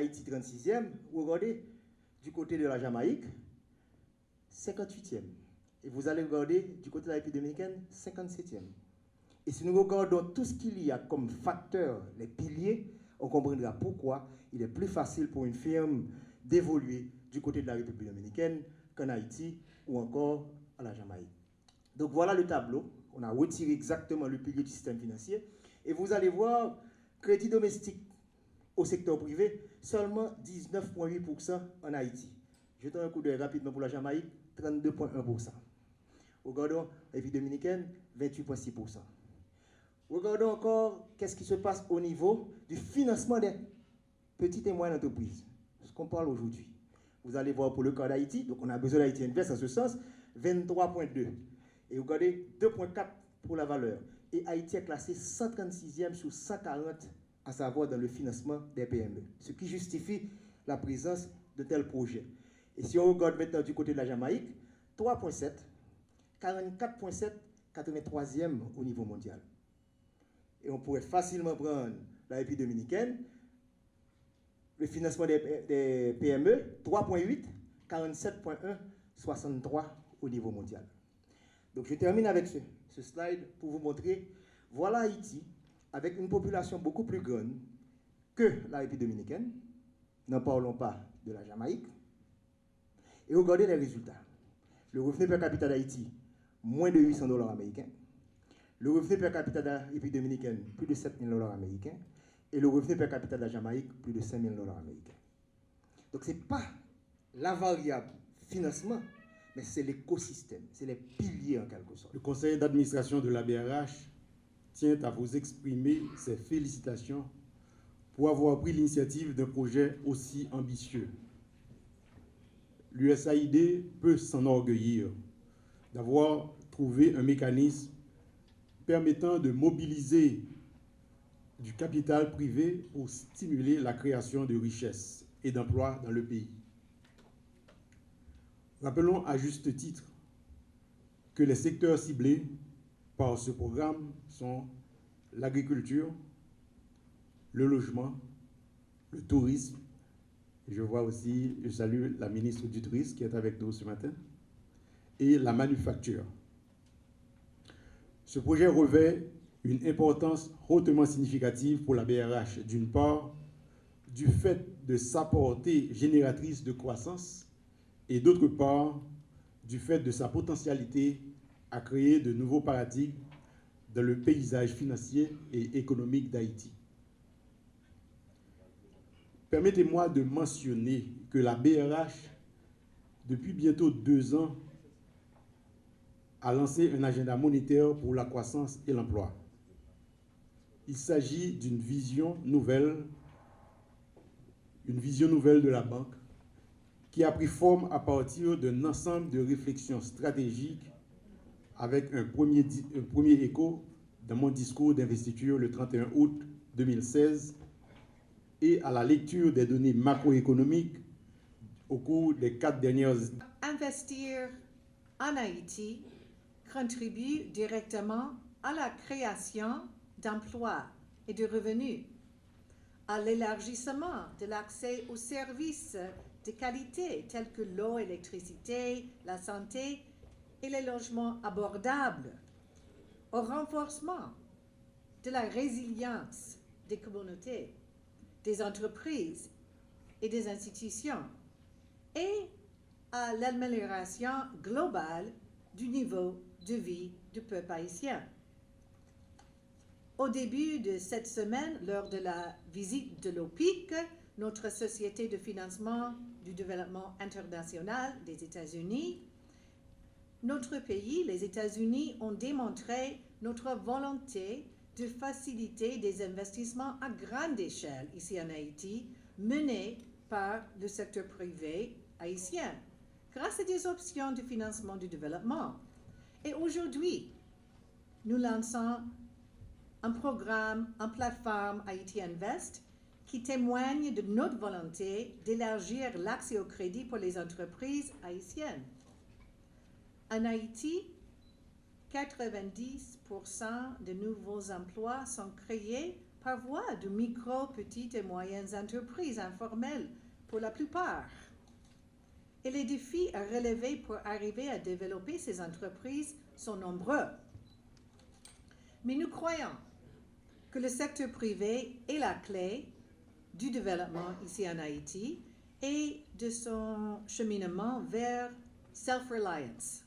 Haïti 36e, regardez du côté de la Jamaïque, 58e. Et vous allez regarder du côté de la République dominicaine, 57e. Et si nous regardons tout ce qu'il y a comme facteurs, les piliers, on comprendra pourquoi il est plus facile pour une firme d'évoluer du côté de la République dominicaine qu'en Haïti ou encore à la Jamaïque. Donc voilà le tableau. On a retiré exactement le pilier du système financier. Et vous allez voir, crédit domestique au secteur privé, seulement 19,8% en Haïti. Jetons un coup d'œil rapidement pour la Jamaïque, 32,1%. Regardons la République dominicaine, 28,6%. Regardons encore qu'est-ce qui se passe au niveau du financement des petites et moyennes entreprises. Ce qu'on parle aujourd'hui. Vous allez voir pour le cas d'Haïti, donc on a besoin d'Haïti Invest en ce sens, 23,2. Et regardez, 2,4 pour la valeur. Et Haïti est classé 136e sur 140, à savoir dans le financement des PME. Ce qui justifie la présence de tels projets. Et si on regarde maintenant du côté de la Jamaïque, 3,7, 44,7, 83e au niveau mondial. Et on pourrait facilement prendre la République dominicaine, le financement des PME, 3,8, 47,1, 63 au niveau mondial. Donc je termine avec ce slide pour vous montrer, voilà Haïti, avec une population beaucoup plus grande que la République dominicaine, n'en parlons pas de la Jamaïque, et regardez les résultats. Le revenu per capita d'Haïti, moins de 800 $ américains. Le revenu per capita de la République dominicaine, plus de 7 000 $ américains. Et le revenu per capita de la Jamaïque, plus de 5 000 $ américains. Donc ce n'est pas la variable financement, mais c'est l'écosystème, c'est les piliers en quelque sorte. Le conseil d'administration de la BRH tient à vous exprimer ses félicitations pour avoir pris l'initiative d'un projet aussi ambitieux. L'USAID peut s'enorgueillir d'avoir trouvé un mécanisme permettant de mobiliser du capital privé pour stimuler la création de richesses et d'emplois dans le pays. Rappelons à juste titre que les secteurs ciblés par ce programme sont l'agriculture, le logement, le tourisme. Je vois aussi, je salue la ministre du Tourisme qui est avec nous ce matin, et la manufacture. Ce projet revêt une importance hautement significative pour la BRH, d'une part, du fait de sa portée génératrice de croissance, et d'autre part, du fait de sa potentialité à créer de nouveaux paradigmes dans le paysage financier et économique d'Haïti. Permettez-moi de mentionner que la BRH, depuis bientôt 2 ans, a lancé un agenda monétaire pour la croissance et l'emploi. Il s'agit d'une vision nouvelle de la banque qui a pris forme à partir d'un ensemble de réflexions stratégiques avec un premier écho dans mon discours d'investiture le 31 août 2016 et à la lecture des données macroéconomiques au cours des 4 dernières années. Investir en Haïti contribue directement à la création d'emplois et de revenus, à l'élargissement de l'accès aux services de qualité tels que l'eau, l'électricité, la santé et les logements abordables, au renforcement de la résilience des communautés, des entreprises et des institutions, et à l'amélioration globale du niveau de vie du peuple haïtien. Au début de cette semaine, lors de la visite de l'OPIC, notre Société de financement du développement international des États-Unis, notre pays, les États-Unis, ont démontré notre volonté de faciliter des investissements à grande échelle ici en Haïti, menés par le secteur privé haïtien, grâce à des options de financement du développement. Et aujourd'hui, nous lançons un programme, une plateforme Haïti Invest qui témoigne de notre volonté d'élargir l'accès au crédit pour les entreprises haïtiennes. En Haïti, 90% de nouveaux emplois sont créés par voie de micro, petites et moyennes entreprises informelles pour la plupart. Et les défis à relever pour arriver à développer ces entreprises sont nombreux. Mais nous croyons que le secteur privé est la clé du développement ici en Haïti et de son cheminement vers self-reliance.